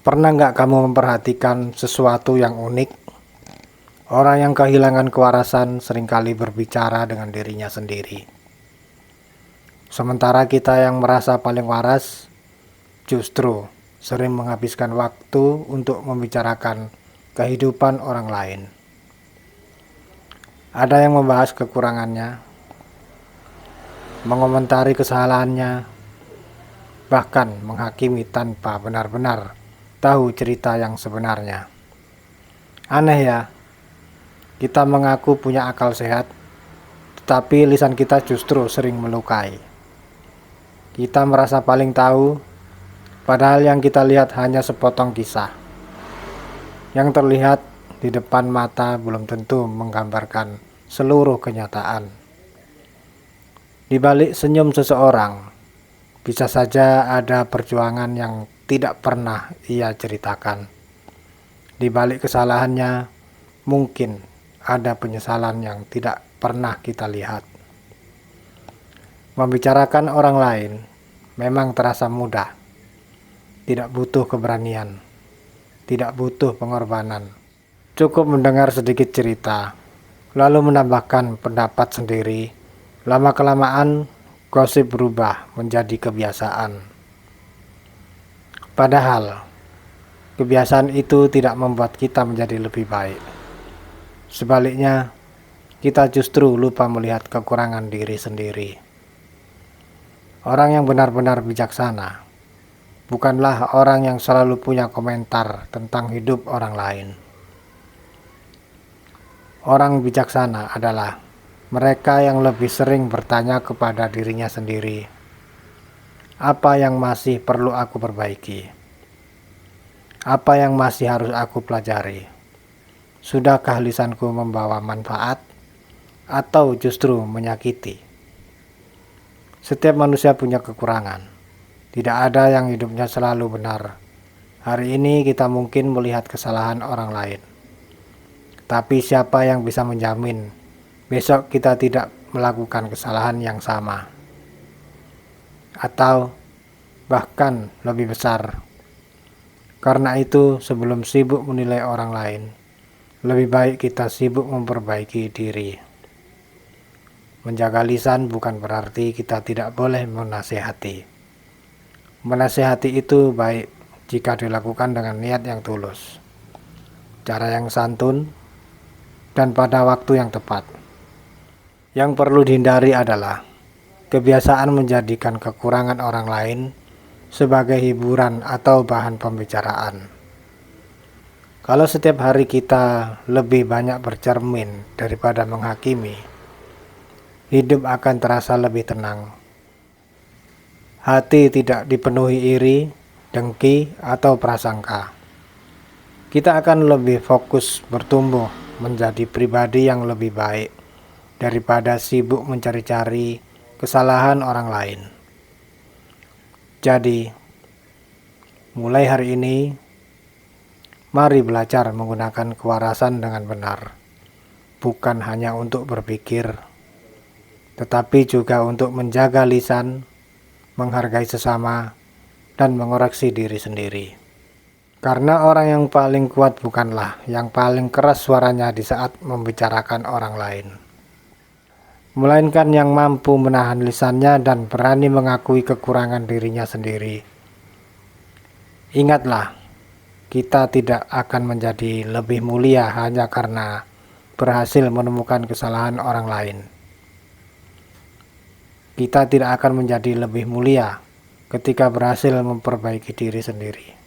Pernah nggak kamu memperhatikan sesuatu yang unik? Orang yang kehilangan kewarasan seringkali berbicara dengan dirinya sendiri. Sementara kita yang merasa paling waras justru sering menghabiskan waktu untuk membicarakan kehidupan orang lain. Ada yang membahas kekurangannya, mengomentari kesalahannya, bahkan menghakimi tanpa benar-benar tahu cerita yang sebenarnya. Aneh ya, kita mengaku punya akal sehat, tetapi lisan kita justru sering melukai. Kita merasa paling tahu, padahal yang kita lihat hanya sepotong kisah. Yang terlihat di depan mata belum tentu menggambarkan seluruh kenyataan. Di balik senyum seseorang, bisa saja ada perjuangan yang tidak pernah ia ceritakan. Di balik kesalahannya, mungkin ada penyesalan yang tidak pernah kita lihat. Membicarakan orang lain memang terasa mudah, tidak butuh keberanian, tidak butuh pengorbanan. Cukup mendengar sedikit cerita, lalu menambahkan pendapat sendiri. Lama-kelamaan, gosip berubah menjadi kebiasaan. Padahal, kebiasaan itu tidak membuat kita menjadi lebih baik. Sebaliknya, kita justru lupa melihat kekurangan diri sendiri. Orang yang benar-benar bijaksana bukanlah orang yang selalu punya komentar tentang hidup orang lain. Orang bijaksana adalah mereka yang lebih sering bertanya kepada dirinya sendiri, apa yang masih perlu aku perbaiki? Apa yang masih harus aku pelajari? Sudahkah lisanku membawa manfaat atau justru menyakiti? Setiap manusia punya kekurangan. Tidak ada yang hidupnya selalu benar. Hari ini kita mungkin melihat kesalahan orang lain. Tapi siapa yang bisa menjamin besok kita tidak melakukan kesalahan yang sama? Atau bahkan lebih besar. Karena itu, sebelum sibuk menilai orang lain, lebih baik kita sibuk memperbaiki diri. Menjaga lisan bukan berarti kita tidak boleh menasihati. Menasihati itu baik jika dilakukan dengan niat yang tulus, cara yang santun, dan pada waktu yang tepat. Yang perlu dihindari adalah kebiasaan menjadikan kekurangan orang lain sebagai hiburan atau bahan pembicaraan. Kalau setiap hari kita lebih banyak bercermin daripada menghakimi, hidup akan terasa lebih tenang. Hati tidak dipenuhi iri, dengki, atau prasangka. Kita akan lebih fokus bertumbuh menjadi pribadi yang lebih baik daripada sibuk mencari-cari kesalahan orang lain. Jadi, mulai hari ini, mari belajar menggunakan kewarasan dengan benar, bukan hanya untuk berpikir, tetapi juga untuk menjaga lisan, menghargai sesama, dan mengoreksi diri sendiri. Karena orang yang paling kuat bukanlah yang paling keras suaranya di saat membicarakan orang lain, melainkan yang mampu menahan lisannya dan berani mengakui kekurangan dirinya sendiri. Ingatlah, kita tidak akan menjadi lebih mulia hanya karena berhasil menemukan kesalahan orang lain. Kita tidak akan menjadi lebih mulia ketika berhasil memperbaiki diri sendiri.